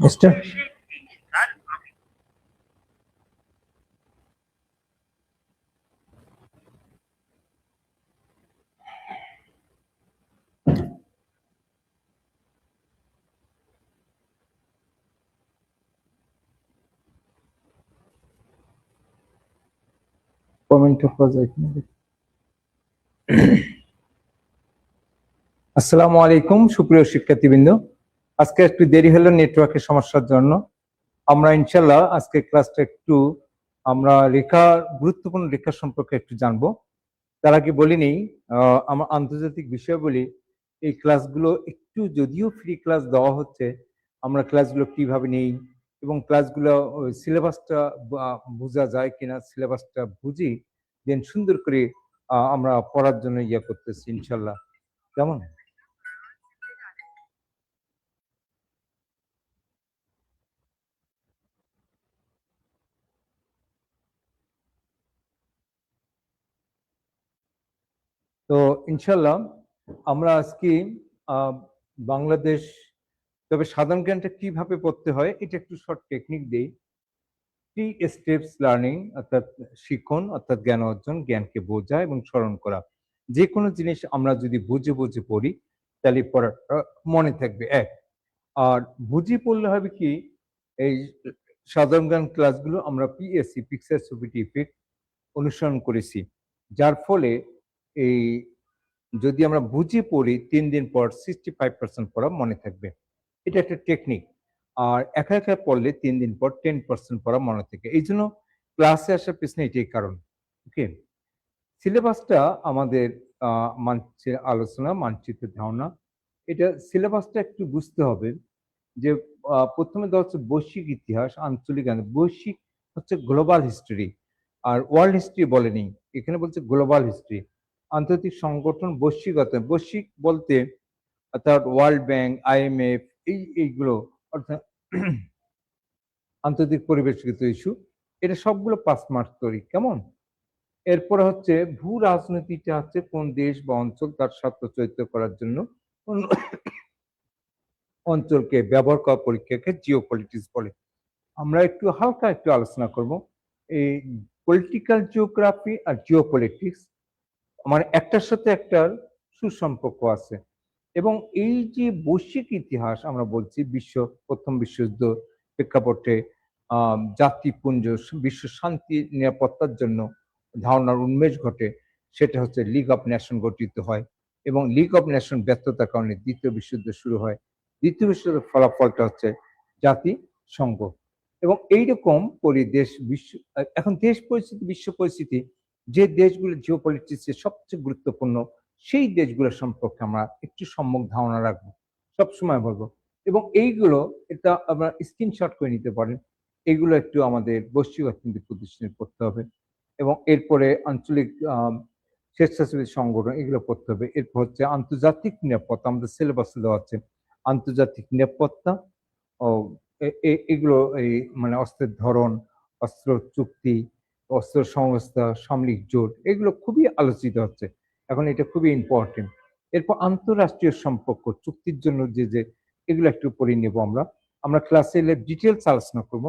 Mister কমেন্টটা পাওয়া যায় কিনা। আসসালামু আলাইকুম সুপ্রিয় শিক্ষার্থীবৃন্দ, আজকে একটু দেরি হলো নেটওয়ার্কের সমস্যার জন্য। আমরা ইনশাল্লাহ আজকে ক্লাসটা একটু আমরা গুরুত্বপূর্ণ রেখা সম্পর্কে একটু জানবো। তার আগে বলি নেই, আমার আন্তর্জাতিক বিষয়গুলি এই ক্লাসগুলো একটু যদিও ফ্রি ক্লাস দেওয়া হচ্ছে, আমরা ক্লাসগুলো কিভাবে নেই এবং ক্লাসগুলো সিলেবাসটা বোঝা যায় কিনা, সিলেবাসটা বুঝি দেন সুন্দর করে আমরা পড়ার জন্য করতেছি ইনশাল্লাহ। কেমন? তো ইনশাল্লাহ আমরা আজকে বাংলাদেশ, তবে সাধারণ জ্ঞানটা কিভাবে পড়তে হয় এটা একটু শর্ট টেকনিক দেই। 3 স্টেপস লার্নিং, অর্থাৎ শিখন, অর্থাৎ জ্ঞান অর্জন, জ্ঞানকে বোঝা এবং স্মরণ করা। যে কোনো জিনিস আমরা যদি বুঝে বুঝে পড়ি তাহলে পড়াটা মনে থাকবে এক। আর বুঝে পড়লে হবে কি, এই সাধারণ জ্ঞান ক্লাসগুলো আমরা পিএসসি, পিকচার ছবিটি ইফেক্ট অনুসরণ করেছি, যার ফলে এই যদি আমরা বুঝে পড়ি 3 দিন পর 65% পড়া মনে থাকবে। এটা একটা টেকনিক। আর একা একা পড়লে 3 দিন পর 10% পড়া মনে থাকে। এই জন্য ক্লাসে আসার পিছনে এটাই কারণ। ওকে, সিলেবাসটা আমাদের আলোচনা মানচিত্রের ধারণা, এটা সিলেবাসটা একটু বুঝতে হবে যে প্রথমে দেওয়া হচ্ছে বৈশ্বিক ইতিহাস, আঞ্চলিক জ্ঞান। বৈশ্বিক হচ্ছে গ্লোবাল হিস্ট্রি, আর ওয়ার্ল্ড হিস্ট্রি বলেনি, এখানে বলছে গ্লোবাল হিস্ট্রি। আন্তর্জাতিক সংগঠন বৈশ্বিকতা, বৈশ্বিক বলতে অর্থাৎ ওয়ার্ল্ড ব্যাংক, IMF, এইগুলো অর্থাৎ আন্তর্জাতিক পরিবেশগত ইস্যু, এটা সবগুলো 5 মার্ক তৈরি। কেমন? এরপরে হচ্ছে ভূ রাজনীতিটা হচ্ছে কোন দেশ বা অঞ্চল তার স্বার্থ চরিত্র করার জন্য অন্য অঞ্চলকে ব্যবহার করা পরীক্ষাকে জিও পলিটিক্স বলে। আমরা একটু হালকা একটু আলোচনা করব এই পলিটিক্যাল জিওগ্রাফি আর জিও পলিটিক্স, মানে একটার সাথে একটার সুসম্পর্ক আছে। এবং এই যে বৈশ্বিক ইতিহাস আমরা বলছি, প্রথম বিশ্বযুদ্ধ প্রেক্ষাপটে জাতিপুঞ্জ, বিশ্ব শান্তি নিরাপত্তার জন্য ধারণার উন্মেষ ঘটে, সেটা হচ্ছে লিগ অফ নেশন গঠিত হয় এবং লিগ অফ নেশন ব্যর্থতার কারণে দ্বিতীয় বিশ্বযুদ্ধ শুরু হয়। দ্বিতীয় বিশ্বযুদ্ধের ফলাফলটা হচ্ছে জাতিসংঘ। এবং এইরকম পরিদেশ এখন দেশ পরিস্থিতি, বিশ্ব পরিস্থিতি, যে দেশগুলো জিও পলিটিক্সে সবচেয়ে গুরুত্বপূর্ণ সেই দেশগুলো সম্পর্কে আমরা একটু সম্যক ধারণা রাখবো, সবসময় বলবো। এবং এইগুলো এটা আমরা স্ক্রিনশট করে নিতে পারেন। এগুলো একটু আমাদের বৈশ্বিক অর্থনৈতিক প্রতিষ্ঠানে পড়তে হবে এবং এরপরে আঞ্চলিক স্বেচ্ছাসেবী সংগঠন, এগুলো পড়তে হবে। এরপর হচ্ছে আন্তর্জাতিক নিরাপত্তা, আমাদের সিলেবাসে দেওয়া আছে আন্তর্জাতিক নিরাপত্তা ও এগুলো এই মানে অস্ত্রের ধরন, অস্ত্র চুক্তি, অস্ত্র সংস্থা, সামরিক জোট, এগুলো খুবই আলোচিত হচ্ছে এখন, এটা খুবই ইম্পর্টেন্ট। এরপর আন্তঃরাষ্ট্রীয় সম্পর্ক, চুক্তির জন্য যে এগুলো একটু পড়ে নেব আমরা। আমরা ক্লাসে এলে ডিটেলস আলোচনা করব।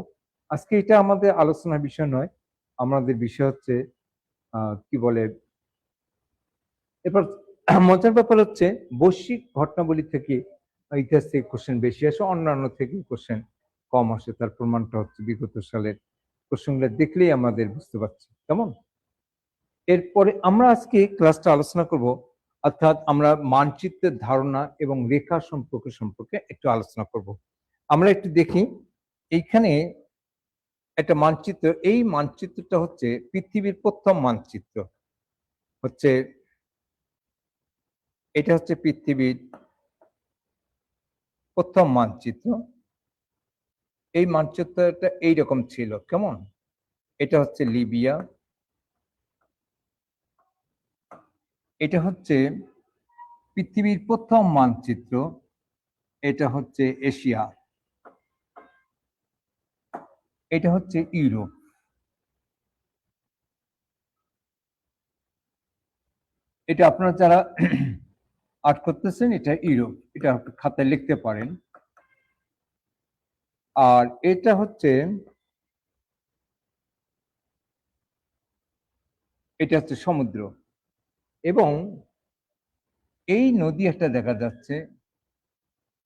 আজকে এটা আমাদের আলোচনার বিষয় নয়, আমাদের বিষয় হচ্ছে কি বলে, এরপর মজার ব্যাপার হচ্ছে বৈশ্বিক ঘটনাবলী থেকে ইতিহাস থেকে কোশ্চেন বেশি আসে, অন্যান্য থেকে কোশ্চেন কম আসে। তার প্রমাণটা হচ্ছে বিগত সালের কোশ্চেনগুলো দেখলেই আমাদের বুঝতে পারছি। কেমন? এরপরে আমরা আজকে ক্লাসটা আলোচনা করব, অর্থাৎ আমরা মানচিত্রের ধারণা এবং রেখা সম্পর্কে একটু আলোচনা করব। আমরা একটু দেখি এইখানে একটা মানচিত্র, এই মানচিত্রটা হচ্ছে পৃথিবীর প্রথম মানচিত্র, হচ্ছে এটা হচ্ছে পৃথিবীর প্রথম মানচিত্র। এই মানচিত্রটা এইরকম ছিল। কেমন? এটা হচ্ছে লিবিয়া, এটা হচ্ছে পৃথিবীর প্রথম মানচিত্র, এটা হচ্ছে এশিয়া, এটা হচ্ছে ইউরোপ। এটা আপনারা যারা আর্ট করতেছেন এটা ইউরোপ, এটা খাতায় লিখতে পারেন। আর এটা হচ্ছে সমুদ্র, এবং এই নদী একটা দেখা যাচ্ছে,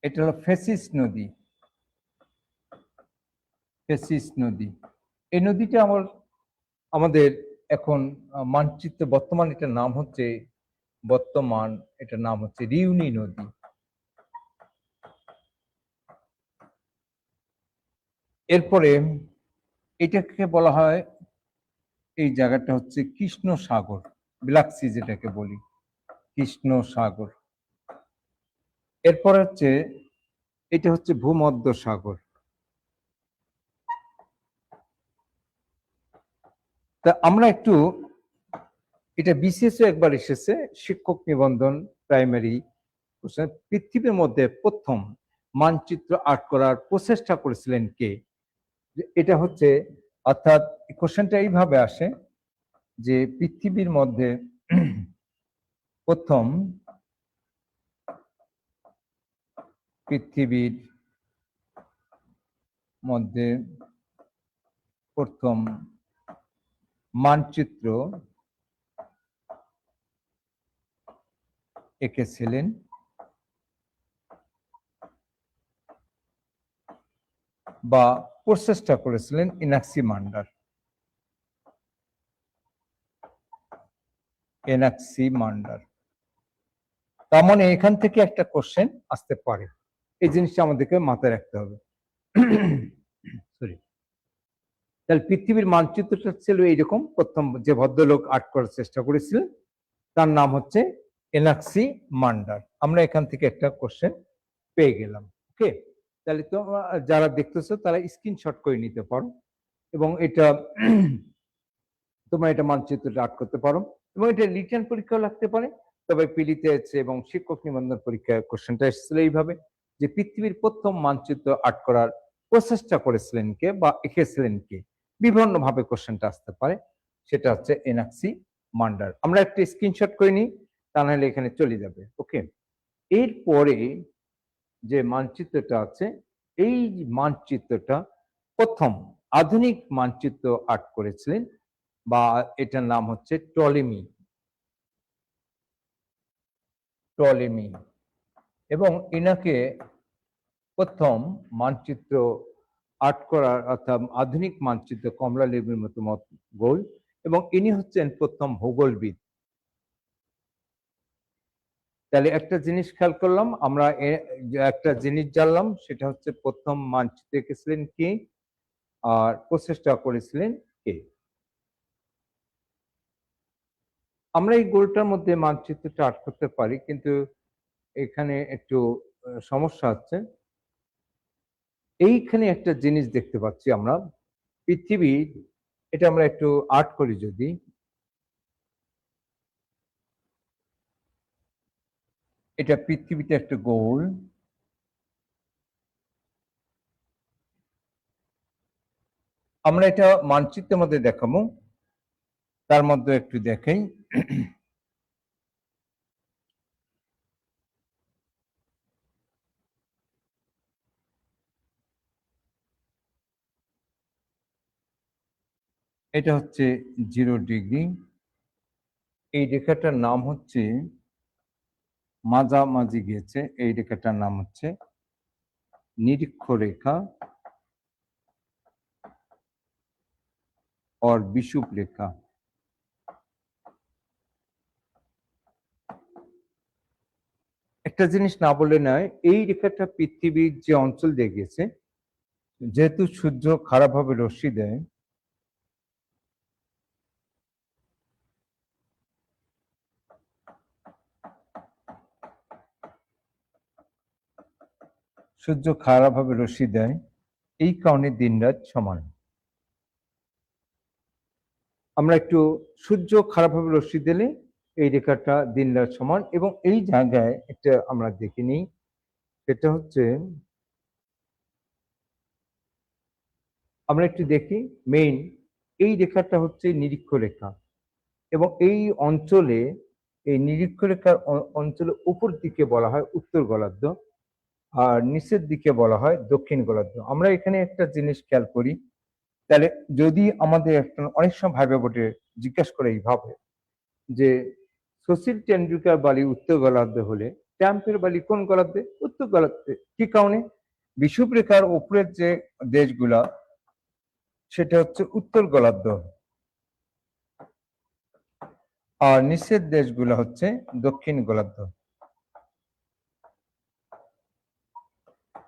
এটা হলো ফেসিস নদী। ফেসিস নদী, এই নদীটা আমাদের এখন মানচিত্রে বর্তমান এটার নাম হচ্ছে রিউনি নদী। এরপরে এটাকে বলা হয়, এই জায়গাটা হচ্ছে কৃষ্ণ সাগর, ব্ল্যাক সি যেটাকে বলি, কৃষ্ণ সাগর। এরপর হচ্ছে এটা হচ্ছে ভূমধ্য সাগর। তা আমরা একটু, এটা বিসিএস একবার এসেছে, শিক্ষক নিবন্ধন প্রাইমারি, পৃথিবীর মধ্যে প্রথম মানচিত্র আর্ট করার প্রচেষ্টা করেছিলেন কে? এটা হচ্ছে, অর্থাৎ কোশ্চেনটা এইভাবে আসে যে পৃথিবীর মধ্যে প্রথম মানচিত্র এঁকেছিলেন বা প্রচেষ্টা করেছিলেন এনাক্সিমান্ডার। তার মানে এখান থেকে একটা কোশ্চেন আসতে পারে, এই জিনিসটা আমাদেরকে মাথায় রাখতে হবে। সরি, তাহলে পৃথিবীর মানচিত্রটা ছিল এইরকম, প্রথম যে ভদ্রলোক আর্ট করার চেষ্টা করেছিলেন তার নাম হচ্ছে এনাক্সিমান্ডার। আমরা এখান থেকে একটা কোশ্চেন পেয়ে গেলাম। ওকে, তাহলে তো যারা দেখতেছো তারা স্ক্রিনশট করে নিতে পারো, এবং এটা তোমরা এটা মানচিত্রটা আর্ট করতে পারো, এবং এটা রিটার্ন পরীক্ষাও লাগতে পারে। তবে পিলিতে আছে এবং শিক্ষক নিবন্ধন পরীক্ষায় কোশ্চেনটা এসেছিল এইভাবে, যে পৃথিবীর প্রথম মানচিত্র আর্ট করার প্রচেষ্টা করেছিলেন কে বা এঁকেছিলেন কে, বিভিন্ন ভাবে কোশ্চেনটা আসতে পারে। সেটা হচ্ছে এনাক্সিমান্ডার। আমরা একটা স্ক্রিনশট করে নিই, তা নাহলে এখানে চলে যাবে। ওকে, এরপরে যে মানচিত্রটা আছে, এই মানচিত্রটা প্রথম আধুনিক মানচিত্র আর্ট করেছিলেন, বা এটার নাম হচ্ছে টলেমি, এবং এনাকে প্রথম মানচিত্র আর্ট করার, অর্থাৎ আধুনিক মানচিত্র কমলা লেবুর মতো গোল, এবং ইনি হচ্ছেন প্রথম ভূগোলবিদ। তাহলে একটা জিনিস খেয়াল করলাম আমরা, একটা জিনিস জানলাম, সেটা হচ্ছে প্রথম মানচিত্র এঁকেছিলেন কে আর প্রচেষ্টা করেছিলেন কে। আমরা এই গোলটার মধ্যে মানচিত্রটা আর্ট করতে পারি, কিন্তু এখানে একটু সমস্যা হচ্ছে। এইখানে একটা জিনিস দেখতে পাচ্ছি আমরা, পৃথিবী, এটা আমরা একটু আর্ট করি যদি, এটা পৃথিবীতে একটা গোল, আমরা এটা মানচিত্রের মধ্যে দেখাবো, তার মধ্যে একটু দেখাই। এটা হচ্ছে 0 ডিগ্রি, এই রেখাটার নাম হচ্ছে মাঝামাঝি গিয়েছে, এই রেখাটার নাম হচ্ছে নিরীক্ষ রেখা और বিষুব রেখা। একটা জিনিস না বলে নয়, এই রেখাটা পৃথিবীর যে অঞ্চল দিয়ে গেছে, যেহেতু সূর্য খারাপভাবে রশ্মি দেয়, এই কারণে দিন রাত সমান। আমরা একটু, সূর্য খারাপভাবে রশ্মি দিলে এই রেখাটা দিন রাত সমান, এবং এই জায়গায় একটা আমরা দেখে নিই, সেটা হচ্ছে, আমরা একটু দেখি মেইন, এই রেখাটা হচ্ছে নিরীক্ষ রেখা, এবং এই অঞ্চলে, এই নিরীক্ষ রেখার অঞ্চলের উপর দিকে বলা হয় উত্তর গোলার্ধ, আর নিচের দিকে বলা হয় দক্ষিণ গোলার্ধ। আমরা এখানে একটা জিনিস খেয়াল করি, তাহলে যদি আমাদের একটা অনেক সময় ভাইবা বোর্ডে জিজ্ঞাসা করে এইভাবে যে সচিন টেন্ডুলকার বাড়ি উত্তর গোলার্ধে হলে ট্রাম্পের বাড়ি কোন গোলার্ধে? উত্তর গোলার্ধে। কি কারণে? বিষুবরেখার উপরের যে দেশগুলা সেটা হচ্ছে উত্তর গোলার্ধ, আর নিচের দেশগুলো হচ্ছে দক্ষিণ গোলার্ধ।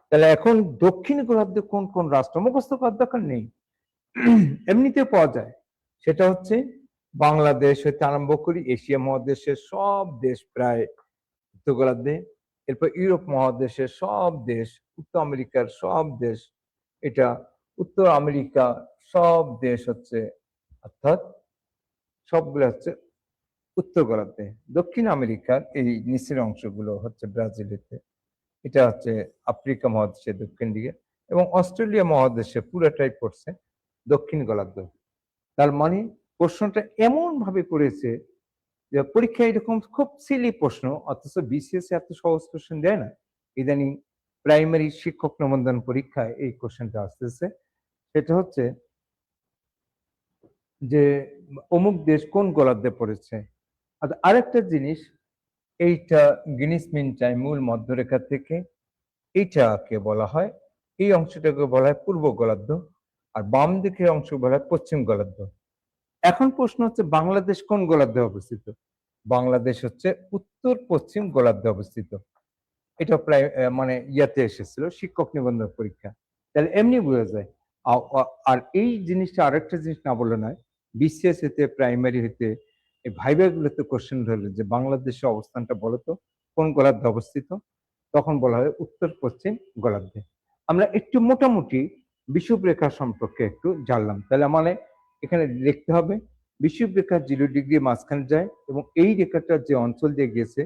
তাহলে এখন দক্ষিণ গোলার্ধে কোন কোন রাষ্ট্র মুখস্থ করার দরকার নেই, এমনিতে পাওয়া যায়। সেটা হচ্ছে বাংলাদেশ হতে আরম্ভ করি এশিয়া মহাদেশের সব দেশ প্রায় উত্তর গোলার্ধে, এরপর ইউরোপ মহাদেশের সব দেশ, উত্তর আমেরিকার সব দেশ, এটা উত্তর আমেরিকা সব দেশ হচ্ছে, অর্থাৎ সবগুলো হচ্ছে উত্তর গোলার্ধে। দক্ষিণ আমেরিকার এই নিচের অংশগুলো হচ্ছে ব্রাজিলেতে, এটা হচ্ছে আফ্রিকা মহাদেশের দক্ষিণ দিকে, এবং অস্ট্রেলিয়া মহাদেশে পুরোটাই পড়ছে দক্ষিণ গোলার্ধ। তার মানে প্রশ্নটা এমন ভাবে করেছে যে পরীক্ষা এরকম খুব সিলি প্রশ্ন, অথচ বিসিএস এত সহজ কোশ্চেন দেয় না। ইদানিং প্রাইমারি শিক্ষক নিবন্ধন পরীক্ষায় এই কোশ্চেনটা আসতেছে, সেটা হচ্ছে যে অমুক দেশ কোন গোলার্ধে পড়েছে। আর আরেকটা জিনিস, এইটা গিনিস মিন টাইম মূল মধ্যরেখা থেকে এইটাকে বলা হয়, এই অংশটাকে বলা হয় পূর্ব গোলার্ধ, আর বাম দিকের অংশ বলা হয় পশ্চিম গোলার্ধ। এখন প্রশ্ন হচ্ছে বাংলাদেশ কোন গোলার্ধে অবস্থিত? বাংলাদেশ হচ্ছে উত্তর পশ্চিম গোলার্ধে অবস্থিত। এটা প্রায় মানে ইয়াতে এসেছিল শিক্ষক নিবন্ধন পরীক্ষা, তাহলে এমনি বোঝা যায়। আর এই জিনিসটা আরেকটা জিনিস না বললে নয়, বিসিএস হতে প্রাইমারি হতে এই ভাইবা গুলোতে কোশ্চেন ধরলে যে বাংলাদেশের অবস্থানটা বলো তো কোন গোলার্ধে অবস্থিত, তখন বলা হয় উত্তর পশ্চিম গোলার্ধে। আমরা একটু মোটামুটি বিষুবরেখা সম্পর্কে একটু জানলাম, তাহলে মানে এখানে লিখতে হবে বিষুবরেখা 0 ডিগ্রি মাঝখানে যায়, এবং এই রেখাটা যে অঞ্চল দিয়ে গেছে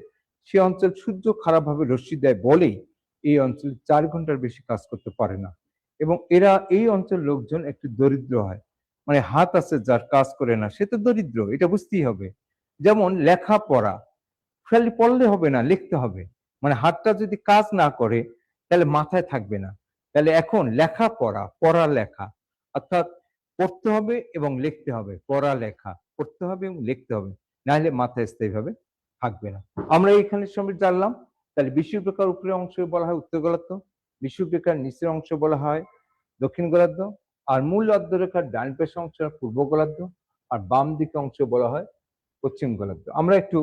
সে অঞ্চল সূর্য খারাপভাবে রশ্মি দেয় বলেই এই অঞ্চল 4 ঘন্টার বেশি কাজ করতে পারে না, এবং এরা এই অঞ্চল লোকজন একটু দরিদ্র হয়, মানে হাত আছে যার কাজ করে না সে তো দরিদ্র, এটা বুঝতেই হবে। যেমন লেখাপড়া, খালি পড়লে হবে না, লিখতে হবে। মানে হাতটা যদি কাজ না করে তাহলে মাথায় থাকবে না। তাহলে এখন লেখাপড়া, পড়ালেখা, অর্থাৎ পড়তে হবে এবং লিখতে হবে, পড়ালেখা পড়তে হবে এবং লিখতে হবে, নাহলে মাথায় স্থায়ীভাবে থাকবে না। আমরা এখানে সময় জানলাম, তাহলে বিষুবরেখার উপরের অংশ বলা হয় উত্তর গোলার্ধ, বিষুবরেখার নিচের অংশ বলা হয় দক্ষিণ গোলার্ধ, আর মূল অর্ধরেখার ডান পাশের অংশ পূর্ব গোলার্ধ, আর বাম দিকে অংশ বলা হয় পশ্চিম গোলার্ধ। আমরা একটু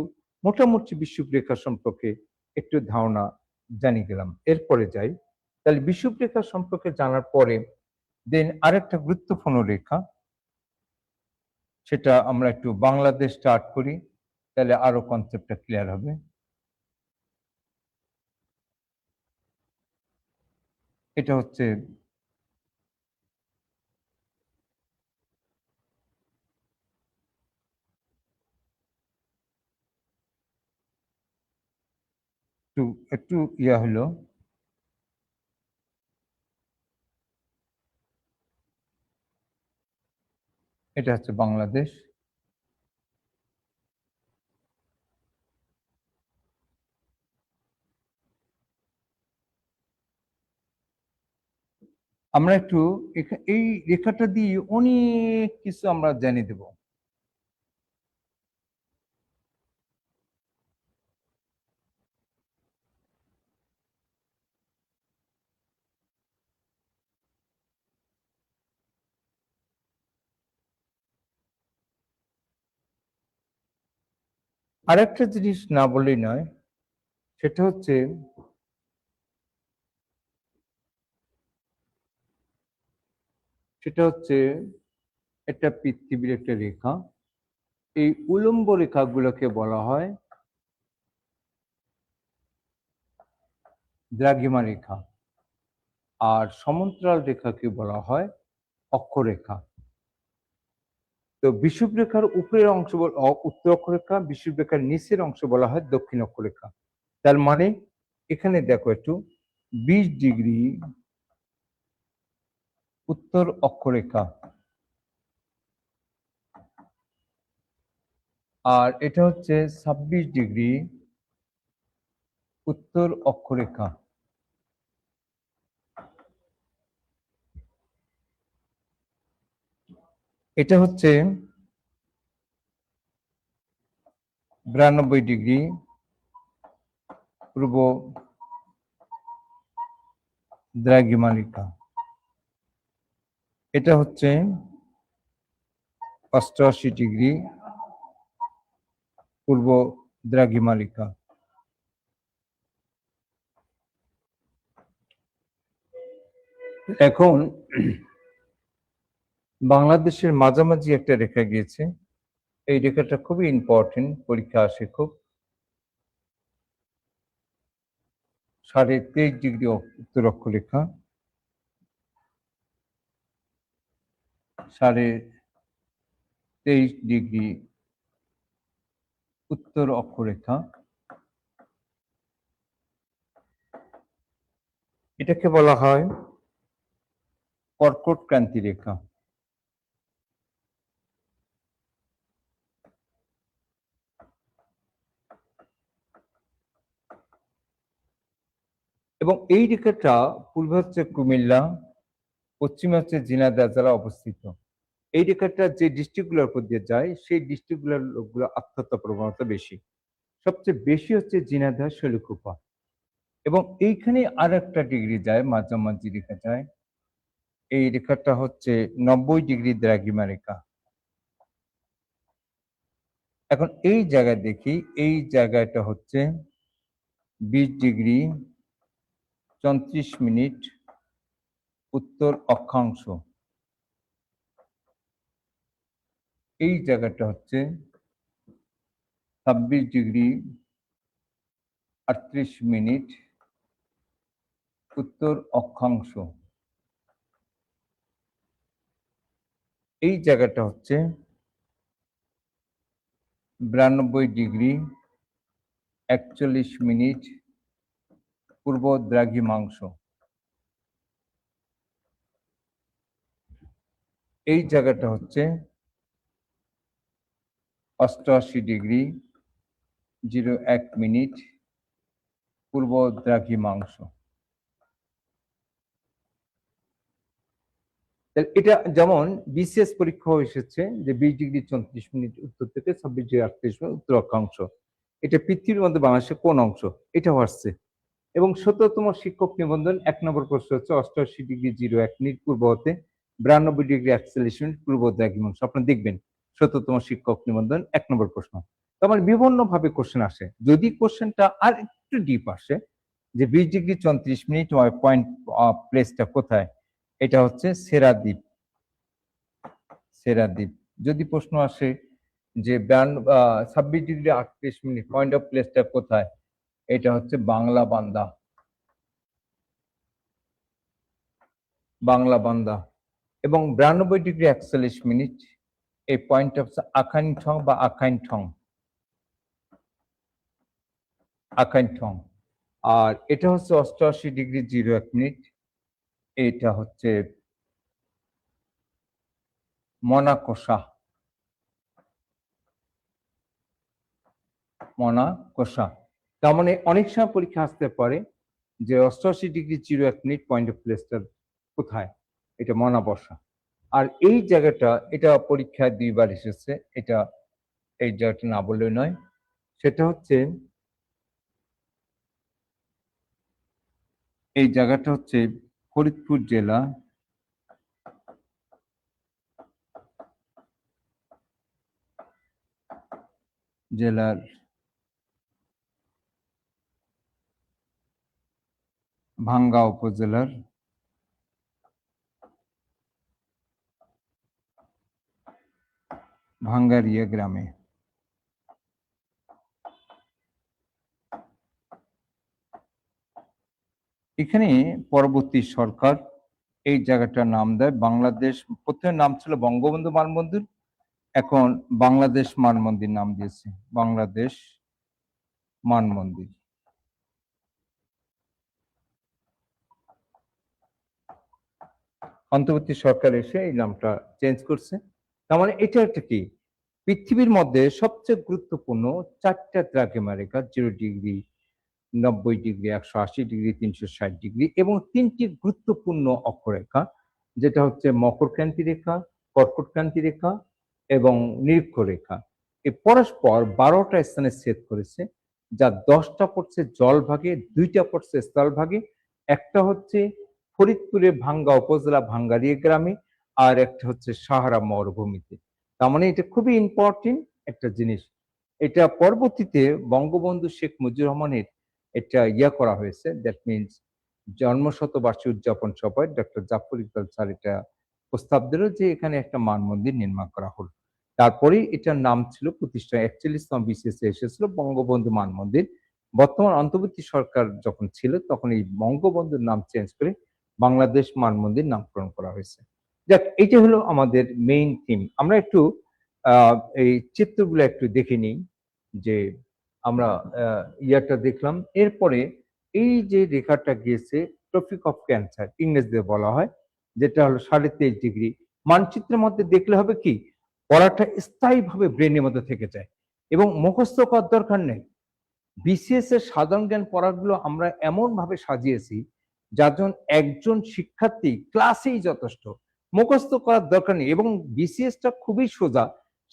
মোটামুটি বিষুবরেখা সম্পর্কে একটু ধারণা জানিয়ে গেলাম, এরপরে যাই। তাহলে বিষুবরেখা সম্পর্কে জানার পরে দেন আরেকটা গুরুত্বপূর্ণ রেখা, সেটা আমরা একটু বাংলাদেশ স্টার্ট করি, তাহলে আরো কনসেপ্টটা ক্লিয়ার হবে। এটা হচ্ছে একটু একটু ইয়া হলো, এটা হচ্ছে বাংলাদেশ। আমরা একটু এই রেখাটা দিয়ে অনেক কিছু আমরা জানিয়ে দেব। আরেকটা জিনিস না বললেই নয়, সেটা হচ্ছে একটা পৃথিবীর একটা রেখা, এই উলম্ব রেখাগুলোকে বলা হয় দ্রাঘিমা রেখা, আর সমান্তরাল রেখাকে বলা হয় অক্ষরেখা। তো বিষুবরেখার উপরের অংশ উত্তর অক্ষরেখা, বিষুবরেখার নিচের অংশ বলা হয় দক্ষিণ অক্ষরেখা। তার মানে এখানে দেখো একটু 20 ডিগ্রি উত্তর অক্ষরেখা, আর এটা হচ্ছে 26 ডিগ্রি উত্তর অক্ষরেখা। এটা হচ্ছে 92 ডিগ্রি পূর্ব দ্রাঘিমালিকা। এটা হচ্ছে 88 ডিগ্রি পূর্ব দ্রাঘিমালিকা। এখন বাংলাদেশের মাঝামাঝি একটা রেখা গিয়েছে, এই রেখাটা খুবই ইম্পর্টেন্ট, পরীক্ষা আসে খুব। 23.5 ডিগ্রি উত্তর অক্ষরেখা, 23.5 ডিগ্রি উত্তর অক্ষরেখা। এটাকে বলা হয় কর্কট ক্রান্তি রেখা। এবং এই রেখাটা পূর্বে হচ্ছে কুমিল্লা, পশ্চিমে হচ্ছে ঝিনাইদহ জেলা অবস্থিত। এই রেখাটা যে ডিস্ট্রিক্টগুলোর উপর দিয়ে যায় সেই ডিস্ট্রিক্টগুলোর লোকগুলো আত্মহত্যা প্রবণতা বেশি। সবচেয়ে বেশি হচ্ছে ঝিনাইদহ, শৈলকুপা। এবং এইখানে আর একটা ডিগ্রি যায়, মাঝামাঝি রেখা যায়, এই রেখাটা হচ্ছে 90 ডিগ্রি দ্রাঘিমা রেখা। এখন এই জায়গায় দেখি, এই জায়গাটা হচ্ছে 20 ডিগ্রি 34 মিনিট উত্তর অক্ষাংশ। এই জায়গাটা হচ্ছে 26 ডিগ্রি 38 মিনিট উত্তর অক্ষাংশ। এই জায়গাটা হচ্ছে 92 ডিগ্রি 41 মিনিট পূর্ব দ্রাঘিমাংশ। এই জায়গাটা হচ্ছে 88 ডিগ্রি 01 মিনিট পূর্ব দ্রাঘিমাংশ। এটা যেমন বিসিএস পরীক্ষাও এসেছে যে 20 ডিগ্রি 34 মিনিট উত্তর থেকে 26 ডিগ্রি 38 মিনিট উত্তর অক্ষাংশ। এটা পৃথিবীর মধ্যে বাংলাদেশের কোন অংশ, এটাও আসছে। এবং 17তম শিক্ষক নিবন্ধন 1 নম্বর প্রশ্ন হচ্ছে 88 ডিগ্রি 01 মিনিট পূর্ব হতে 92 ডিগ্রি 41 মিনিট পূর্ব দ্রাঘিমাংশ। আপনারা দেখবেন 17তম শিক্ষক নিবন্ধন 1 নম্বর প্রশ্ন। তার বিভিন্ন ভাবে কোশ্চেন আসে। যদি কোশ্চেনটা আর একটু ডিপ আসে যে 20 ডিগ্রি 34 মিনিট পয়েন্ট প্লেসটা কোথায়, এটা হচ্ছে সেরাদ্বীপ। সেরাদ্বীপ। যদি প্রশ্ন আসে যে 26 ডিগ্রি 38 মিনিট পয়েন্ট অফ প্লেসটা কোথায়, এটা হচ্ছে বাংলা বান্দা। বাংলা বান্দা। এবং 92 ডিগ্রি 41 মিনিট এই পয়েন্ট হচ্ছে আখাইন ঠং বা আখাইন ঠং। আখাইন ঠং। আর এটা হচ্ছে 88 ডিগ্রি 01 মিনিট, এটা হচ্ছে মনাকোষা। মনাকোষা। তার মানে অনেক সময় পরীক্ষা আসতে পারে যে 88 ডিগ্রি 01 মিনিট পয়েন্ট অফ প্লেসটা কোথায়, এটা মনাবসা। আর এই জায়গাটা, এটা পরীক্ষায় 2 বার এসেছে, এটা এই জায়গাটা না বললে নয়। সেটা হচ্ছে এই জায়গাটা হচ্ছে ফরিদপুর জেলা, জেলার ভাঙ্গা উপজেলার ভাঙ্গারিয়া গ্রামে। এখানে পরবর্তী সরকার এই জায়গাটার নাম দেয় বাংলাদেশ। প্রথমে নাম ছিল বঙ্গবন্ধু মানমন্দির, এখন বাংলাদেশ মানমন্দির নাম দিয়েছে, বাংলাদেশ মানমন্দির। অন্তর্বর্তী সরকার এসে এই নামটা চেঞ্জ করছে। তার মানে এটা একটা কি, পৃথিবীর মধ্যে সবচেয়ে গুরুত্বপূর্ণ 4টা দ্রাঘিমা রেখা, 0 ডিগ্রি 90 ডিগ্রি 180 ডিগ্রি 360 ডিগ্রি এবং 3টি গুরুত্বপূর্ণ অক্ষরেখা, যেটা হচ্ছে মকরক্রান্তি রেখা, কর্কটক্রান্তি রেখা এবং নিরীক্ষরেখা এই পরস্পর 12টা স্থানে ছেদ করেছে, যার 10টা পড়ছে জলভাগে, 2টা পড়ছে স্থলভাগে, একটা হচ্ছে ফরিদপুরের ভাঙ্গা উপজেলা ভাঙ্গারিয়া গ্রামে, আর একটা হচ্ছে সাহারা মরুভূমিতে। তার মানে এটা খুবই ইম্পর্টেন্ট একটা জিনিস। এটা পরবর্তীতে বঙ্গবন্ধু শেখ মুজিবুর রহমানের এটা করা হয়েছে, দ্যাট মিনস জন্মশতবার্ষিকী উদযাপন সভায় ডক্টর জাফর ইকবাল স্যার এটা প্রস্তাব দিল যে এখানে একটা মানমন্দির নির্মাণ করা হলো। তারপরেই এটার নাম ছিল প্রতিষ্ঠা 41তম বিসিএস এসেছিল বঙ্গবন্ধু মানমন্দির। বর্তমান অন্তর্বর্তী সরকার যখন ছিল তখন এই বঙ্গবন্ধুর নাম চেঞ্জ করে বাংলাদেশ মানমন্দির নামকরণ করা হয়েছে। যাক, এইটা হলো আমাদের মেইন থিম। আমরা একটু এই চিত্রগুলো একটু দেখে নিই যে আমরা ইয়াটা দেখলাম। এরপরে এই যে রেখাটা গিয়েছে ট্রপিক অফ ক্যান্সার ইংরেজিতে বলা হয়, যেটা হলো 23.5°। মানচিত্রের মধ্যে দেখলে হবে কি পড়াটা স্থায়ীভাবে ব্রেনের মধ্যে থেকে যায় এবং মুখস্থ করার দরকার নেই। বিসিএস এর সাধারণ জ্ঞান পড়াগুলো আমরা এমন ভাবে সাজিয়েছি যার জন্য একজন শিক্ষার্থী ক্লাসেই যথেষ্ট, মুখস্থ করার দরকার নেই। এবং বিসিএসটা খুবই সোজা।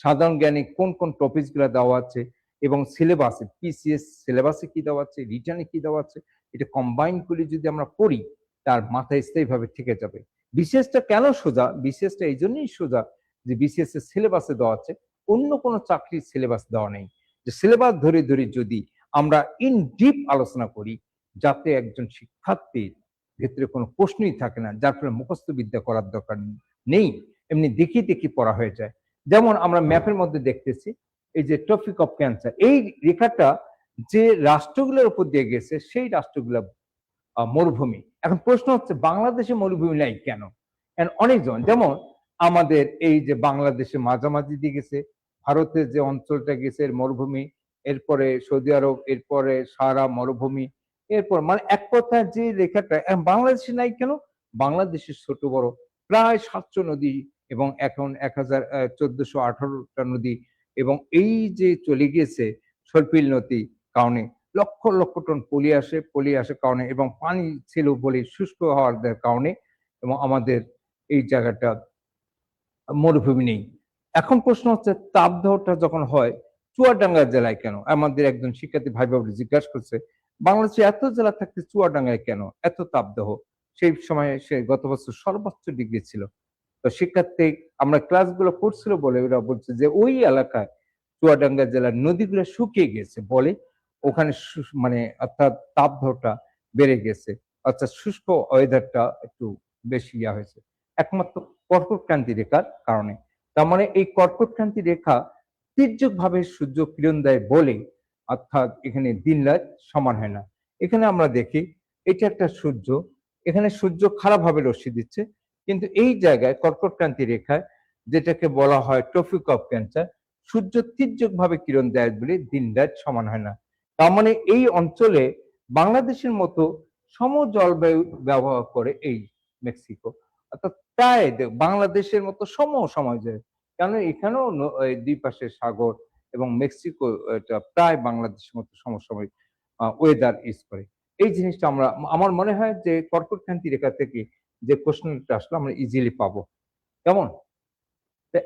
সাধারণ জ্ঞানে কোন কোন টপিকস গুলো দেওয়া আছে এবং সিলেবাসে পিসিএস সিলেবাসে কি দেওয়া আছে, রিটার্নে কি দেওয়া আছে, এটা কম্বাইন করে যদি আমরা পড়ি তার মাথায় স্থায়ীভাবে থেকে যাবে। বিসিএসটা কেন সোজা? বিসিএসটা এই জন্যই সোজা যে বিসিএস এর সিলেবাসে দেওয়া আছে, অন্য কোনো চাকরির সিলেবাস দেওয়া নেই। যে সিলেবাস ধরে ধরে যদি আমরা ইন ডিপ আলোচনা করি, যাতে একজন শিক্ষার্থীর ভেতরে কোনো প্রশ্নই থাকে না, যার ফলে মুখস্থ বিদ্যা করার দরকার নেই, এমনি দেখিয়ে দেখিয়ে পড়া হয়ে যায়। যেমন আমরা ম্যাপের মধ্যে দেখতেছি এই যে ট্রপিক অফ ক্যান্সার, এই রেখাটা যে রাষ্ট্রগুলোর উপর দিয়ে গেছে সেই রাষ্ট্রগুলো মরুভূমি। এখন প্রশ্ন হচ্ছে বাংলাদেশে মরুভূমি নাই কেন? অনেকজন যেমন আমাদের এই যে বাংলাদেশে মাঝামাঝি দিয়ে গেছে, ভারতের যে অঞ্চলটা গেছে মরুভূমি, এরপরে সৌদি আরব, এরপরে সাহারা মরুভূমি, এরপর মানে এক কথায় যে রেখাটা বাংলাদেশে নাই কেন? বাংলাদেশের ছোট বড় প্রায় 700 নদী এবং এখন 1418টা নদী, এবং এই যে চলে গিয়েছে সর্পিল নদী কারণে লক্ষ লক্ষ টন পলি আসে কারণে, এবং পানি ছিল বলে শুষ্ক হওয়ার কারণে, এবং আমাদের এই জায়গাটা মরুভূমি নেই। এখন প্রশ্ন হচ্ছে তাপদাহটা যখন হয় চুয়াডাঙ্গা জেলায় কেন? আমাদের একজন শিক্ষার্থী ভাই বাবু জিজ্ঞাসা করছে বাংলাদেশে এত জেলা থাকতে চুয়াডাঙ্গায় কেন এত তাপদাহ? সেই সময় সে গত বছর সর্বোচ্চ ডিগ্রি ছিল। তো শিক্ষার্থী আমরা ক্লাসগুলো করছিল বলে ওরা বলছে যে ওই এলাকায় চুয়াডাঙ্গা জেলার নদীগুলো শুকিয়ে গেছে বলে ওখানে মানে অর্থাৎ তাপদাহটা বেড়ে গেছে, অর্থাৎ শুষ্ক ওয়েদারটা একটু বেশি হয়েছে একমাত্র কর্কটক্রান্তি রেখার কারণে। তার মানে এই কর্কটক্রান্তি রেখা তির্যকভাবে সূর্য কিরণ দেয় বলে, অর্থাৎ এখানে দিন রাত সমান হয় না। এখানে আমরা দেখি এটা একটা সূর্য, এখানে সূর্য খারাপভাবে রশ্মি দিচ্ছে, কিন্তু এই জায়গায় কর্কটক্রান্তি রেখায় যেটাকে বলা হয় ট্রপিক অফ ক্যান্সার, সূর্য তির্যকভাবে কিরণ দেয় বলে দিন রাত সমান হয় না। তার মানে এই অঞ্চলে বাংলাদেশের মতো সম জলবায়ু ব্যবহার করে এই মেক্সিকো, অর্থাৎ প্রায় বাংলাদেশের মতো সময় যায়, কেন এখানেও দুই পাশে সাগর, এবং মেক্সিকো এটা প্রায় বাংলাদেশের মতো সমসাময়িক ওয়েদার ইউজ করে। এই জিনিসটা আমরা আমার মনে হয় যে কর্কটক্রান্তি রেখা থেকে যে প্রশ্নটা আসলে আমরা ইজিলি পাবো। কেমন?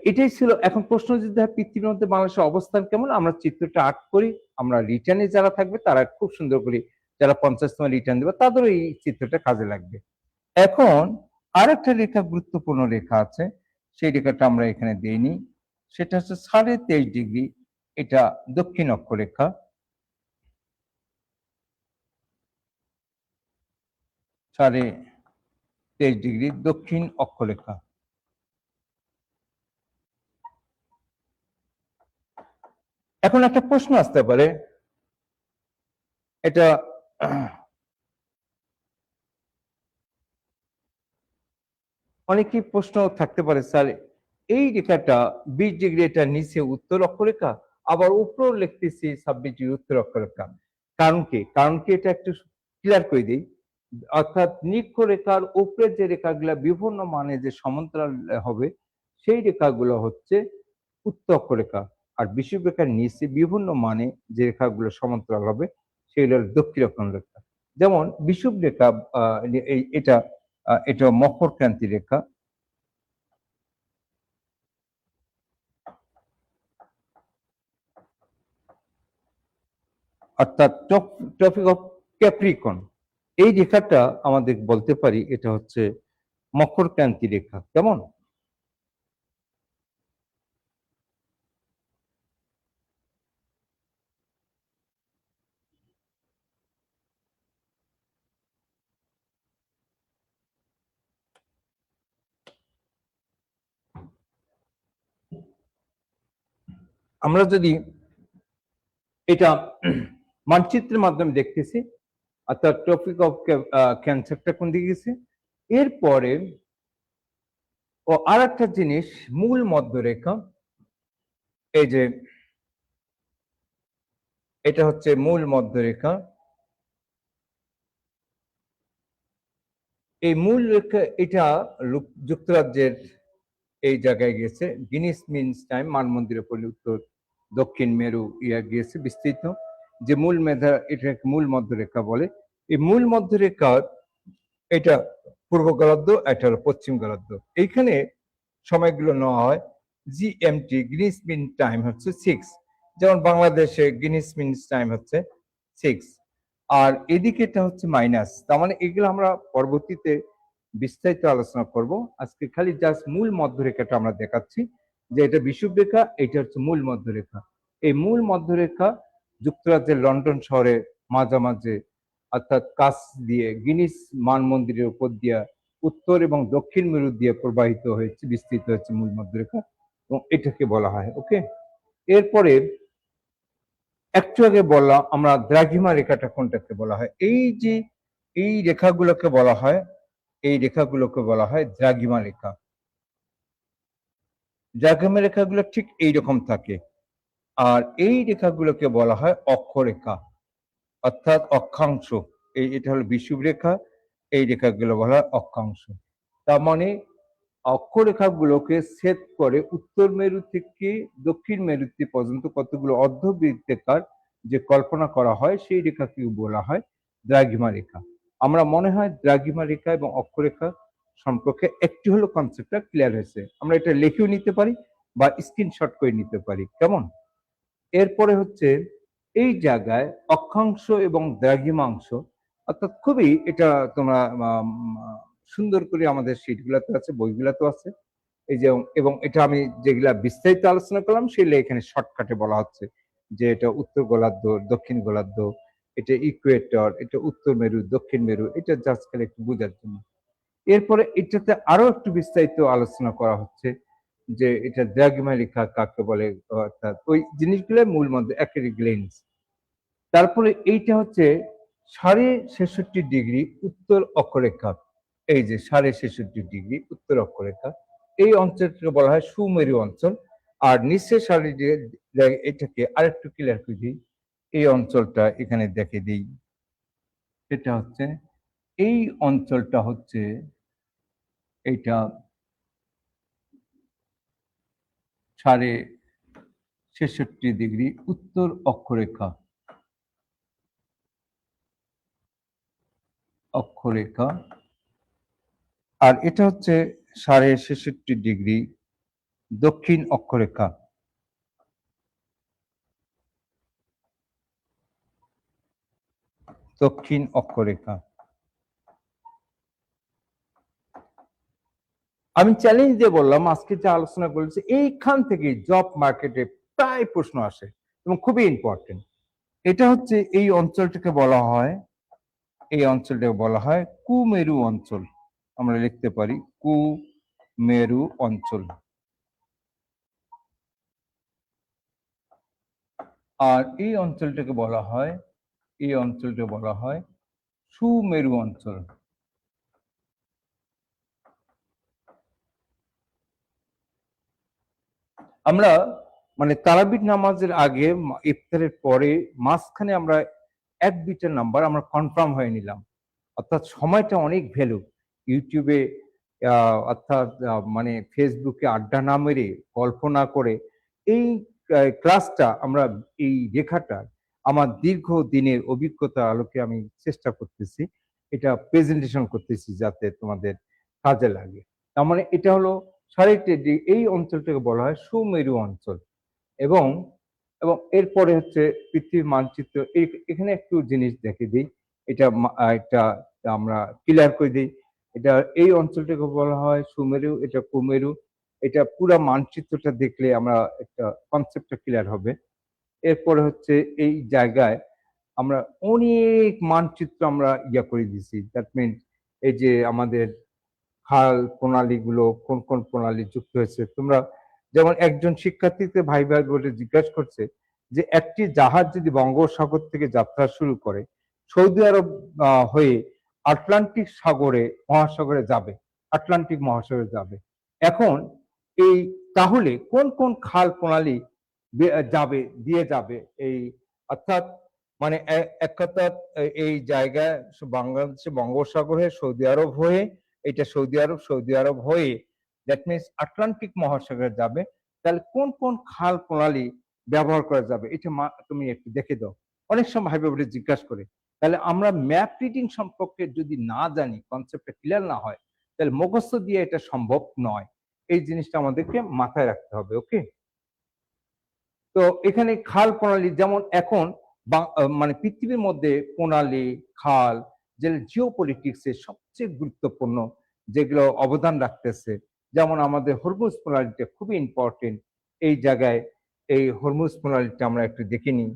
এটাই ছিল। এখন প্রশ্ন যদি হয় পৃথিবীর মধ্যে বাংলাদেশের অবস্থান কেমন, আমরা চিত্রটা আর্ট করি, আমরা রিটার্নে যারা থাকবে তারা খুব সুন্দর করে, যারা 50তম রিটার্ন দেবে তাদেরও এই চিত্রটা কাজে লাগবে। এখন আরেকটা রেখা গুরুত্বপূর্ণ রেখা আছে, সেই রেখাটা আমরা এখানে দেইনি, সেটা হচ্ছে 23.5°। এটা দক্ষিণ অক্ষরেখা, 23.5° দক্ষিণ অক্ষরেখা। এখন একটা প্রশ্ন আসতে পারে, এটা অনেকেই প্রশ্ন থাকতে পারে, স্যার এই রেখাটা 20°, এটা নিচে উত্তর অক্ষরেখা, আবার উপরেও লিখতেছি 26° উত্তর অক্ষরেখা, কারণ কি? কারণ কি এটা একটু ক্লিয়ার করে দিই। অর্থাৎ নিরীক্ষরেখার উপরে যে রেখাগুলা বিভিন্ন মানে যে সমান্তরাল হবে সেই রেখাগুলো হচ্ছে উত্তর অক্ষরেখা, আর বিষুবরেখার নিচে বিভিন্ন মানে যে রেখাগুলো সমান্তরাল হবে সেগুলো দক্ষিণ অক্ষরেখা। যেমন বিষুবরেখা এটা মকরক্রান্তি রেখা, অর্থাৎ ট্রপিক অফ ক্যাপ্রিকন, এই রেখাটা আমাদের বলতে পারি এটা হচ্ছে মকর ক্রান্তি রেখা। কেমন? আমরা যদি এটা মানচিত্রের মাধ্যমে দেখতেছি, অর্থাৎ ট্রপিক অফ ক্যান্সারটা কোন দিকে গেছে, এরপরে ও আর একটা জিনিস, মূল মধ্যরেখা, এই যে এটা হচ্ছে মূল মধ্যরেখা। এই মূল রেখা এটা যুক্তরাজ্যের এই জায়গায় গেছে, গিনিস মিনস টাইম, মান মন্দিরের পল্লী উত্তর দক্ষিণ মেরু ইয়া গিয়েছে বিস্তৃত, যে মূল মেধা এটাকে মূল মধ্যরেখা বলে। এই মূল মধ্যরেখার এটা পূর্ব গোলার্ধ, এটা হলো পশ্চিম গোলার্ধ। এইখানে সময়গুলো নেওয়া হয় জিএমটি, গ্রিনিচ মিন টাইম হচ্ছে 6, যেমন বাংলাদেশে গ্রিনিচ মিন টাইম হচ্ছে 6, আর এদিকে এটা হচ্ছে মাইনাস। তার মানে এগুলো আমরা পরবর্তীতে বিস্তারিত আলোচনা করব। আজকে খালি জাস্ট মূল মধ্যরেখাটা আমরা দেখাচ্ছি যে এটা বিষুবরেখা, এটা হচ্ছে মূল মধ্যরেখা। এই মূল মধ্যরেখা যুক্তরাজ্যের লন্ডন শহরে মাঝামাঝি, অর্থাৎ কাছ দিয়ে গিনিস মান মন্দিরের উপর দিয়া উত্তর এবং দক্ষিণ মেরু দিয়ে প্রবাহিত হয়েছে, বিস্তৃত হচ্ছে মূল মধ্যরেখা, এবং এটাকে বলা হয়। ওকে, এরপরে একটু আগে বললাম আমরা দ্রাঘিমা রেখাটা কোনটাকে বলা হয়। এই যে এই রেখাগুলোকে বলা হয়, এই রেখাগুলোকে বলা হয় দ্রাঘিমা রেখা। দ্রাঘিমা রেখাগুলো ঠিক এইরকম থাকে, আর এই রেখাগুলোকে বলা হয় অক্ষরেখা, অর্থাৎ অক্ষাংশ। এটা হলো বিষুবরেখা, এই রেখাগুলো বলা হয় অক্ষাংশ। তার মানে অক্ষরেখাগুলোকে ছেদ করে উত্তর মেরু থেকে দক্ষিণ মেরুতে পর্যন্ত কতগুলো অর্ধবৃত্তাকার যে কল্পনা করা হয়, সেই রেখাকে বলা হয় দ্রাঘিমা রেখা। আমরা মনে হয় দ্রাঘিমা রেখা এবং অক্ষরেখা সম্পর্কে একটু হলো কনসেপ্টটা ক্লিয়ার হয়েছে। আমরা এটা লিখেও নিতে পারি বা স্ক্রিনশট করে নিতে পারি। কেমন? এরপরে হচ্ছে এই জায়গায় অক্ষাংশ এবং দ্রাঘিমাংশ, অর্থাৎ খুবই এটা তোমরা সুন্দর করে আমাদের শিটগুলোতে আছে, বইগুলোতে আছে। এই যে এবং এটা আমি যেগুলা বিস্তারিত আলোচনা করলাম সেগুলো এখানে শর্টকাটে বলা হচ্ছে যে এটা উত্তর গোলার্ধ, দক্ষিণ গোলার্ধ, এটা ইকুয়েটর, এটা উত্তর মেরু, দক্ষিণ মেরু, এটা জাস্ট খালি একটু বোঝার জন্য। এরপরে এটাতে আরো একটু বিস্তারিত আলোচনা করা হচ্ছে যে এটা দ্রাঘিমা রেখা কাকে বলে, অর্থাৎ ওই জিনিসগুলো মূল মধ্যে একেবারে গ্লেন্স। তারপরে এইটা হচ্ছে 66.5 ডিগ্রি উত্তর অক্ষরেখা। এই যে 66.5 ডিগ্রি উত্তর অক্ষরেখা, এই অঞ্চলটাকে বলা হয় সুমেরু অঞ্চল। আর নিচের সারি এটাকে আরেকটু ক্লিয়ার করে দিই, এই অঞ্চলটা এখানে দেখে দিই, এটা হচ্ছে এই অঞ্চলটা হচ্ছে এইটা 66.5 ডিগ্রি উত্তর অক্ষরেখা, অক্ষরেখা। আর এটা হচ্ছে 66.5 ডিগ্রি দক্ষিণ অক্ষরেখা, দক্ষিণ অক্ষরেখা। আমি চ্যালেঞ্জ দিয়ে বললাম আজকে যে আলোচনা করেছি এইখান থেকে জব মার্কেটে প্রায় প্রশ্ন আসে এবং খুবই ইম্পর্টেন্ট। এটা হচ্ছে এই অঞ্চলটাকে বলা হয়, এই অঞ্চলটাকে বলা হয় কুমেরু অঞ্চল। আমরা লিখতে পারি কুমেরু অঞ্চল। আর এই অঞ্চলটাকে বলা হয়, এই অঞ্চলটাকে বলা হয় সুমেরু অঞ্চল। আমরা মানে তারাবির নামাজের আগে ইফতারের পরে মাঝখানে আমরা 1-2টা নাম্বার আমরা কনফার্ম হয়ে নিলাম, অর্থাৎ সময়টা অনেক ভ্যালু। ইউটিউবে অর্থাৎ মানে ফেসবুকে আড্ডা না মেরে, গল্প না করে এই ক্লাসটা আমরা এই রেখাটা আমার দীর্ঘ দিনের অভিজ্ঞতার আলোকে আমি চেষ্টা করতেছি, এটা প্রেজেন্টেশন করতেছি যাতে তোমাদের কাজে লাগে। তার মানে এটা হলো 66.5 ডিগ্রি, এই অঞ্চলটাকে বলা হয় সুমেরু অঞ্চল। এবং এবং এরপরে হচ্ছে পৃথিবীর মানচিত্র। এখানে একটু জিনিস দেখে দিই, এটা আমরা ক্লিয়ার করে দিই। এটা এই অঞ্চলটাকে বলা হয় সুমেরু, এটা কুমেরু। এটা পুরা মানচিত্রটা দেখলে আমরা একটা কনসেপ্টটা ক্লিয়ার হবে। এরপরে হচ্ছে এই জায়গায় আমরা অনেক মানচিত্র আমরা করে দিছি। দ্যাট মিনস এই যে আমাদের খাল প্রণালীগুলো কোন কোন প্রণালী যুক্ত হয়েছে। তোমরা যেমন একজন শিক্ষার্থীকে ভাই ভাই বলে জিজ্ঞাসা করছে যে একটি জাহাজ যদি বঙ্গোপসাগর থেকে যাত্রা শুরু করে সৌদি আরব হয়ে আটলান্টিক মহাসাগরে যাবে, আটলান্টিক মহাসাগরে যাবে। এখন এই তাহলে কোন কোন খাল প্রণালী দিয়ে যাবে এই, অর্থাৎ মানে এক কথা এই জায়গায় বাংলাদেশে বঙ্গোপসাগর হয়ে সৌদি আরব হয়ে, এটা সৌদি আরব হয়ে দ্যাট মিনস আটলান্টিক মহাসাগরে যাবে। তাহলে কোন কোন খাল প্রণালী ব্যবহার করা যাবে এটা তুমি একটু দেখে দাও। অনেক সময় ভাই বোনেরা জিজ্ঞাসা করে। তাহলে আমরা ম্যাপ রিডিং সম্পর্কে যদি না জানি, কনসেপ্টটা ক্লিয়ার না হয়, তাহলে মুখস্থ দিয়ে এটা সম্ভব নয়। এই জিনিসটা আমাদেরকে মাথায় রাখতে হবে। ওকে, তো এখানে খাল প্রণালী যেমন এখন মানে পৃথিবীর মধ্যে প্রণালী, খাল, যে জিও পলিটিক্সের সবচেয়ে গুরুত্বপূর্ণ যেগুলো অবদান রাখতেছে, যেমন আমাদের হরমুজ প্রণালীটা খুবই ইম্পর্টেন্ট। এই জায়গায় এই হরমুজ প্রণালীটা আমরা একটু দেখে নিই।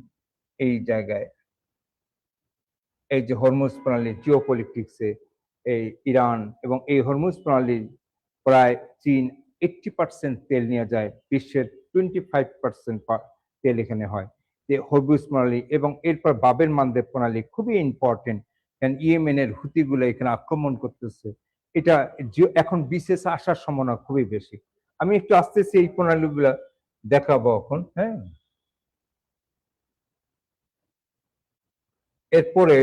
এই জায়গায় এই যে হরমুজ প্রণালী জিও পলিটিক্সে এই ইরান এবং এই হরমুজ প্রণালীর প্রায় চীন 80% তেল নিয়ে যায়, বিশ্বের 25% তেল এখানে হয়। যে হরমুজ প্রণালী এবং এরপর বাবের মানদেব প্রণালী খুবই ইম্পর্টেন্ট, কারণ ইয়েমেনের হুতিগুলো এখানে আক্রমণ করতেছে। এটা এখন বিশেষ আসার সম্ভাবনা খুবই বেশি। আমি একটু আস্তে আস্তে এই প্রণালীগুলা দেখাবো এখন। হ্যাঁ, এরপরে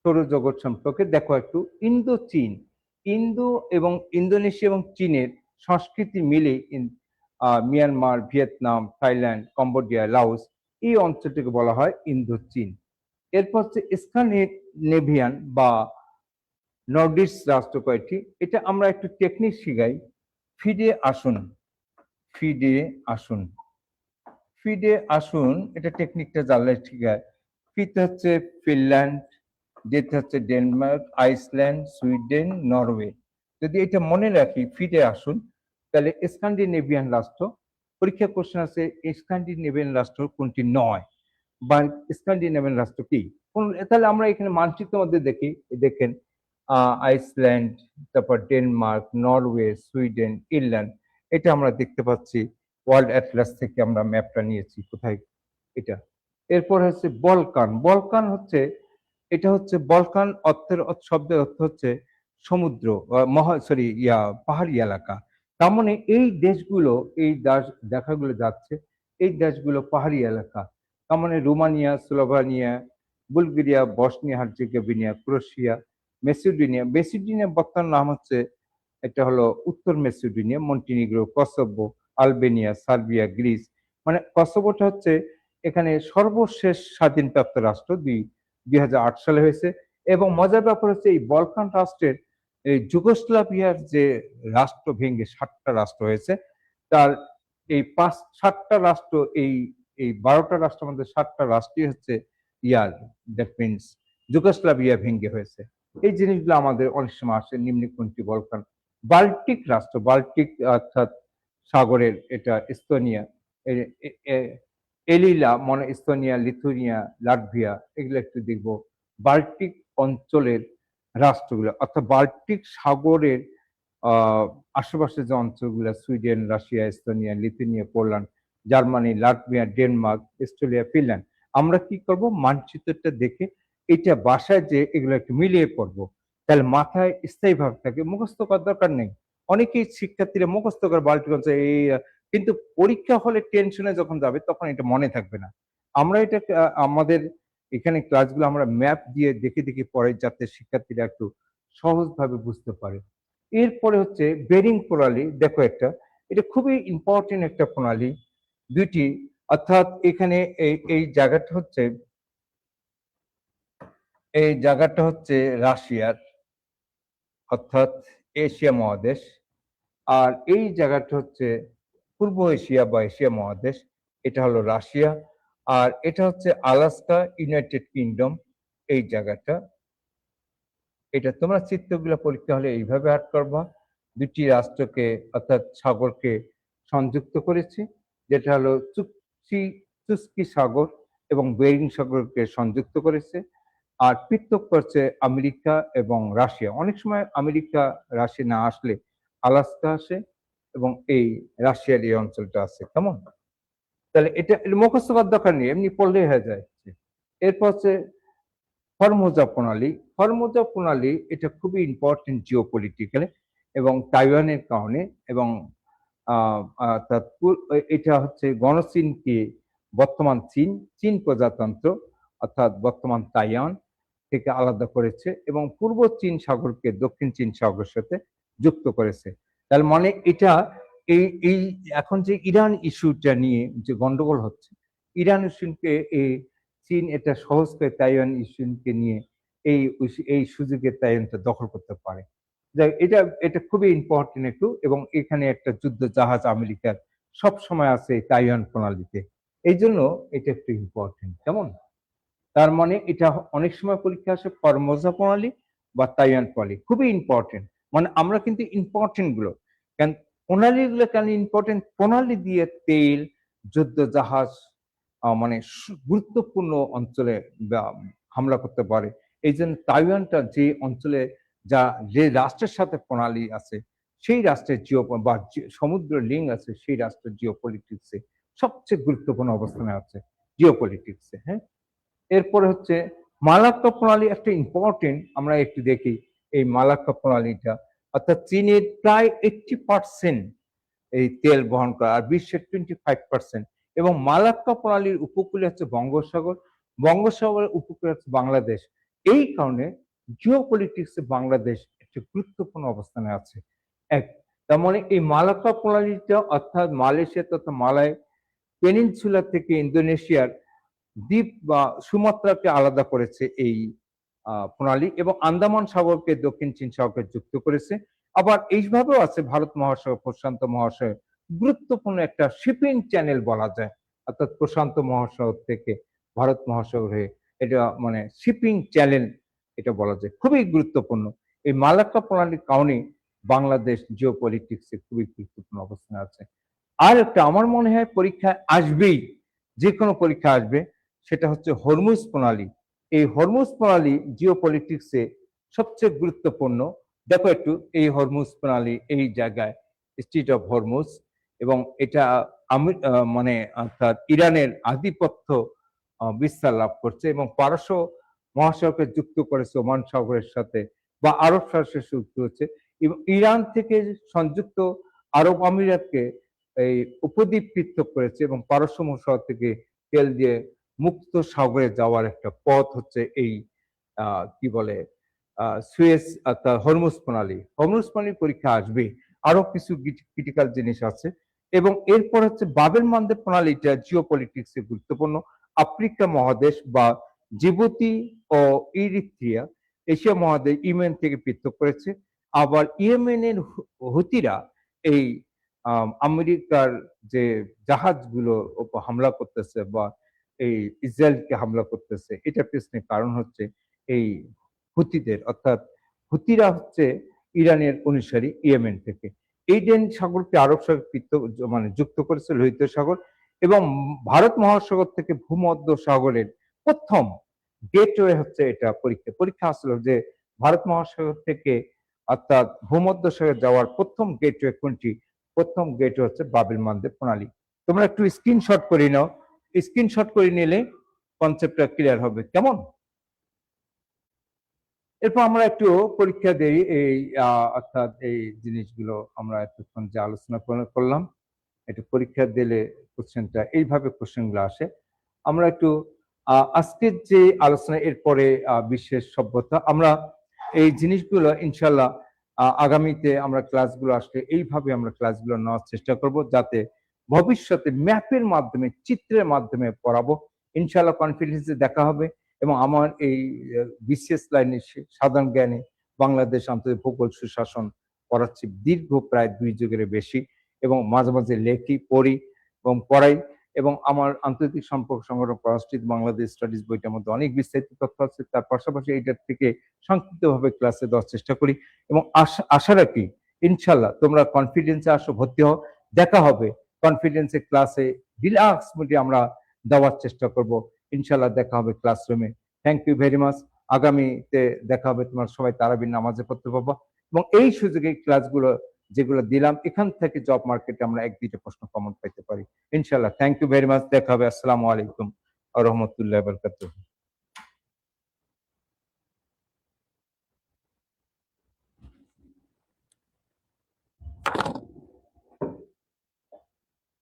সৌরজগৎ সম্পর্কে দেখো একটু। ইন্দো এবং ইন্দোনেশিয়া এবং চীনের সংস্কৃতি মিলে Myanmar, Vietnam, Thailand, Cambodia, Laos এই অঞ্চলটিকে বলা হয় ইন্দো চীন। এরপর হচ্ছে স্ক্যান্ডিনেভিয়ান বা নর্ডিস্ক রাষ্ট্র কয়েকটি। এটা আমরা একটু টেকনিক শিখাই। ফিডে আসুন, ফিডে আসুন, ফিডে আসুন, এটা টেকনিকটা জানলে ঠিক আছে। ফিতে হচ্ছে ফিনল্যান্ড, যেতে হচ্ছে ডেনমার্ক, আইসল্যান্ড, সুইডেন, নরওয়ে। যদি এটা মনে রাখি ফিডে আসুন, তাহলে স্ক্যান্ডিনেভিয়ান রাষ্ট্র। পরীক্ষা কোশ্চেন আছে স্ক্যান্ডিনেভিয়ান রাষ্ট্র কোনটি নয়, বা স্ক্যান্ডিনেভিয়ান রাষ্ট্র কি। তাহলে আমরা এখানে মানচিত্রের মধ্যে দেখি, দেখেন আইসল্যান্ড, তারপর ডেনমার্ক, নরওয়ে, সুইডেন, ইংল্যান্ড, এটা আমরা দেখতে পাচ্ছি ওয়ার্ল্ড অ্যাটলাস থেকে আমরা ম্যাপটা নিয়েছি। কোথায় এটা? এরপর হচ্ছে বলকান। বলকান হচ্ছে, এটা হচ্ছে বলকান শব্দের অর্থ হচ্ছে সমুদ্র, পাহাড়ি এলাকা। তার মানে এই দেশগুলো, এই দেখাগুলো যাচ্ছে, এই দেশগুলো পাহাড়ি এলাকা। তার মানে Romania, Slovenia, Bulgaria, Bosnia Herzegovina, Croatia, Macedonia বর্তমান নাম হচ্ছে, এটা হলো উত্তর Macedonia, Montenegro, Kosovo, Albania, Serbia, Greece. মানে কসোভোটা হচ্ছে এখানে সর্বশেষ স্বাধীনপ্রাপ্ত রাষ্ট্র, 2008 সালে হয়েছে। এবং মজার ব্যাপার হচ্ছে এই বলকান রাষ্ট্রের এই যুগোস্লাভিয়ার যে রাষ্ট্র ভেঙে 7টা রাষ্ট্র হয়েছে, তার এই 7টা রাষ্ট্র, এই এই 12টা রাষ্ট্রের মধ্যে 7টা রাষ্ট্রই হচ্ছে দ্যাট মিনস যুগোস্লাভিয়া ভেঙে হয়েছে। এই জিনিসগুলো আমাদের অনেক সময় আসে। নিম্নে কোনটি বলকান? বাল্টিক রাষ্ট্র, বাল্টিক অর্থাৎ সাগরের, এটা এস্তোনিয়া, এলিলা, এস্তোনিয়া, লিথুনিয়া, লাটভিয়া, এগুলো একটু দেখবো। বাল্টিক অঞ্চলের রাষ্ট্রগুলো, অর্থাৎ বাল্টিক সাগরের আশেপাশে যে অঞ্চলগুলো, Sweden, Russia, Estonia, Lithuania, Poland, Germany, Latvia, Denmark, Australia, Finland. আমরা কি করব, মানচিত্রটা দেখে এটা বাসায় যে এগুলো একটু মিলিয়ে পড়বো, তাহলে মাথায় স্থায়ীভাবে থাকে। মুখস্থ করার দরকার নেই। অনেকেই শিক্ষার্থীরা মুখস্থ করে বাল্টিক অঞ্চল এই, কিন্তু পরীক্ষা হলে টেনশনে যখন যাবে তখন এটা মনে থাকবে না। আমরা এটা আমাদের এখানে ক্লাসগুলো আমরা ম্যাপ দিয়ে দেখে দেখে পড়াই, যাতে শিক্ষার্থীরা একটু সহজভাবে বুঝতে পারে। এরপরে হচ্ছে বেরিং প্রণালী। দেখো একটা, এটা খুবই ইম্পর্টেন্ট একটা প্রণালী, দুইটি। অর্থাৎ এখানে এই জায়গাটা হচ্ছে রাশিয়ার, অর্থাৎ এশিয়া মহাদেশ। আর এই জায়গাটা হচ্ছে পূর্ব এশিয়া বা এশিয়া মহাদেশ। এটা হলো রাশিয়া, আর এটা হচ্ছে আলাস্কা, ইউনাইটেড কিংডম, এই জায়গাটা। এটা তোমরা চিত্রগুলো পরীক্ষা হলে এইভাবে আর্ট করবা। দুটি রাষ্ট্রকে অর্থাৎ সাগরকে সংযুক্ত করেছে, যেটা হলো চুস্কি সাগর এবং বেরিং সাগরকে সংযুক্ত করেছে। আর পৃথক করছে আমেরিকা এবং রাশিয়া। অনেক সময় আমেরিকা রাশিয়া না আসলে আলাস্কা আসে এবং এই রাশিয়ার এই অঞ্চলটা আছে। কেমন? তাহলে এটা মুখস্থ করার দরকার নেই, এমনি পড়লেই হয়ে যায়। এরপর হচ্ছে ফরমোজা প্রণালী। ফরমোজা প্রণালী এটা খুবই ইম্পর্টেন্ট জিওপলিটিক্যালি এবং তাইওয়ানের কারণে, এবং এটা হচ্ছে গণচীনকে বর্তমান চীন প্রজাতন্ত্র অর্থাৎ বর্তমান তাইওয়ান থেকে আলাদা করেছে এবং পূর্ব চীন সাগরকে দক্ষিণ চীন সাগরের সাথে যুক্ত করেছে। তার মানে এটা এই এখন যে ইরান ইস্যুটা নিয়ে যে গন্ডগোল হচ্ছে, ইরান ইস্যুকে চীন এটা সহজ করে তাইওয়ান ইস্যুকে নিয়ে এই সুযোগে তাইওয়ানটা দখল করতে পারে। এটা এটা খুবই ইম্পর্টেন্ট একটু, এবং এখানে একটা যুদ্ধ জাহাজ আমেরিকার সব সময় আছে তাইওয়ান প্রণালীতে, এই জন্য এটা একটু ইম্পর্টেন্ট। কেমন? তার মানে এটা অনেক সময় পরীক্ষা আসে ফরমোজা প্রণালী বা তাইওয়ান প্রণালী, খুবই ইম্পর্টেন্ট। মানে আমরা কিন্তু ইম্পর্টেন্ট গুলো কেন, প্রণালীগুলো কেন ইম্পর্টেন্ট, প্রণালী দিয়ে তেল, যুদ্ধ জাহাজ মানে গুরুত্বপূর্ণ অঞ্চলে হামলা করতে পারে। এই জন্য তাইওয়ানটা যে অঞ্চলে যে রাষ্ট্রের সাথে প্রণালী আছে, সেই রাষ্ট্রের বা সমুদ্র লিঙ্ক আছে, সেই রাষ্ট্রের জিওপলিটিক্সে সবচেয়ে গুরুত্বপূর্ণ অবস্থানে আছে জিওপলিটিক্সে। হ্যাঁ, এরপরে হচ্ছে মালাক্কা প্রণালী, একটা ইম্পর্টেন্ট। আমরা একটু দেখি এই মালাক্কা প্রণালীটা, অর্থাৎ চীনের প্রায় 80% এই তেল বহন করে, আর বিশ্বের 25%। এবং মালাক্কা প্রণালীর উপকূলে হচ্ছে বঙ্গোপসাগর, বঙ্গোপসাগরের উপকূলে হচ্ছে বাংলাদেশ। এই কারণে জিওপলিটিক্সে বাংলাদেশ একটি গুরুত্বপূর্ণ অবস্থানে আছে। এক, তার মানে এই মালাক্কা প্রণালীটা অর্থাৎ মালয়েশিয়া তথা মালয় পেনিনসুলা থেকে ইন্দোনেশিয়ার দ্বীপ বা সুমাত্রাকে আলাদা করেছে এই প্রণালী, এবং আন্দামান সাগরকে দক্ষিণ চীন সাগরকে যুক্ত করেছে। আবার এইভাবেও আছে ভারত মহাসাগর, প্রশান্ত মহাসাগর, গুরুত্বপূর্ণ একটা শিপিং চ্যানেল বলা যায়, অর্থাৎ প্রশান্ত মহাসাগর থেকে ভারত মহাসাগর হয়ে এটা মানে শিপিং চ্যানেল এটা বলা যায়, খুবই গুরুত্বপূর্ণ। এই মালাক্কা প্রণালীর কারণে বাংলাদেশ জিওপলিটিক্সে খুবই গুরুত্বপূর্ণ অবস্থানে আছে। আর একটা আমার মনে হয় পরীক্ষায় আসবেই, যে কোনো পরীক্ষা আসবে, সেটা হচ্ছে হরমুজ প্রণালী। এই হরমুজ প্রণালী জিওপলিটিক্সে সবচেয়ে গুরুত্বপূর্ণ। দেখো একটু এই হরমুজ প্রণালী, এই জায়গায় স্ট্রিট অফ হরমুজ, এবং এটা মানে অর্থাৎ ইরানের আধিপত্য বিস্তার লাভ করছে এবং পারস্য মহাসাগরকে যুক্ত করেছে ওমান সাগরের সাথে বা আরব সাগরের যুক্ত হচ্ছে, এবং ইরান থেকে সংযুক্ত আরব আমিরাতকে এই উপদ্বীপ পৃথক করেছে, এবং পারস্য মহাসাগর থেকে তেল দিয়ে মুক্ত সাগরে যাওয়ার একটা পথ হচ্ছে এই কি বলে সুয়েজ অর্থাৎ হরমুজ প্রণালী। হরমুজ প্রণালীর পরীক্ষা আসবে, আরো কিছু ক্রিটিক্যাল জিনিস আছে। এবং এরপর হচ্ছে বাবেল মানদেব প্রণালীটা জিওপলিটিক্সে গুরুত্বপূর্ণ। আফ্রিকা মহাদেশ বা জিবুতি ও ইরিত্রিয়া এশিয়া মহাদেশ ইয়েমেন থেকে পৃথক করেছে। আবার ইয়েমেনের হুতিরা এই আমেরিকার যে জাহাজগুলো উপর হামলা করতেছে বা এই ইসরায়েলকে হামলা করতেছে, এটা পেছনে কারণ হচ্ছে এই হুতিদের, অর্থাৎ হুতিরা হচ্ছে ইরানের অনুসারী ইয়েমেন থেকে। এইডেন সাগরকে আরব সাগর মানে যুক্ত করেছে লোহিত সাগর, এবং ভারত মহাসাগর থেকে ভূমধ্য সাগরের প্রথম গেটওয়ে হচ্ছে এটা। পরীক্ষা আসলো যে ভারত মহাসাগর থেকে অর্থাৎ ভূমধ্য সাগর যাওয়ার প্রথম গেটওয়ে কোনটি? প্রথম গেটওয়ে হচ্ছে বাবেল মানদেব প্রণালী। তোমরা একটু স্ক্রিনশট করে নাও, স্ক্রিনশট করে নিলে কনসেপ্টটা ক্লিয়ার হবে। কেমন? এরপর আমরা একটু পরীক্ষা দেই এই অর্থাৎ এই জিনিসগুলো আমরা এতক্ষণ যে আলোচনা করলাম, একটু পরীক্ষা দিলে কোশ্চেনটা এইভাবে কোশ্চেনগুলো আসে। আমরা একটু আজকের যে আলোচনা, এরপরে বিশেষ সভ্যতা, আমরা এই জিনিসগুলো ইনশাল্লাহ আগামীতে আমরা ক্লাসগুলো আসলে এইভাবে আমরা ক্লাসগুলো নেওয়ার চেষ্টা করব, যাতে ভবিষ্যতে ম্যাপের মাধ্যমে, চিত্রের মাধ্যমে পড়াবো। ইনশাল্লাহ কনফিডেন্সে দেখা হবে। এবং আমার এই বিসিএস লাইনে সাধারণ জ্ঞানে বাংলাদেশ আন্তর্জাতিক ভূগোল সুশাসন পড়াচ্ছি দীর্ঘ প্রায় 2 যুগের বেশি, এবং মাঝে মাঝে লেখি, পড়ি এবং পড়াই, এবং আমার আন্তর্জাতিক সম্পর্ক সংগঠন পররাষ্ট্র বাংলাদেশ স্টাডিজ বইটার মধ্যে অনেক বিস্তারিত তথ্য আছে। তার পাশাপাশি এইটার থেকে সংক্ষিপ্তভাবে ক্লাসে দেওয়ার চেষ্টা করি এবং আশা রাখি ইনশাল্লাহ তোমরা কনফিডেন্সে আসো, ভর্তি হও, দেখা হবে কনফিডেন্সে ক্লাসে রিল্যাক্স মোডে আমরা দেওয়ার চেষ্টা করব। ইনশাল্লাহ দেখা হবে ক্লাসরুমে। Thank you very much. আগামীতে দেখা হবে, তোমার সবাই তারাবির নামাজে পড়তে পারবো এবং এই সুযোগে ক্লাসগুলো যেগুলো দিলাম এখান থেকে জব মার্কেটে আমরা 1-2টা প্রশ্ন কমন পেতে পারি ইনশাল্লাহ। Thank you very much. দেখা হবে। আসসালামু আলাইকুম ওয়া রাহমাতুল্লাহি ওয়া বারাকাতুহু।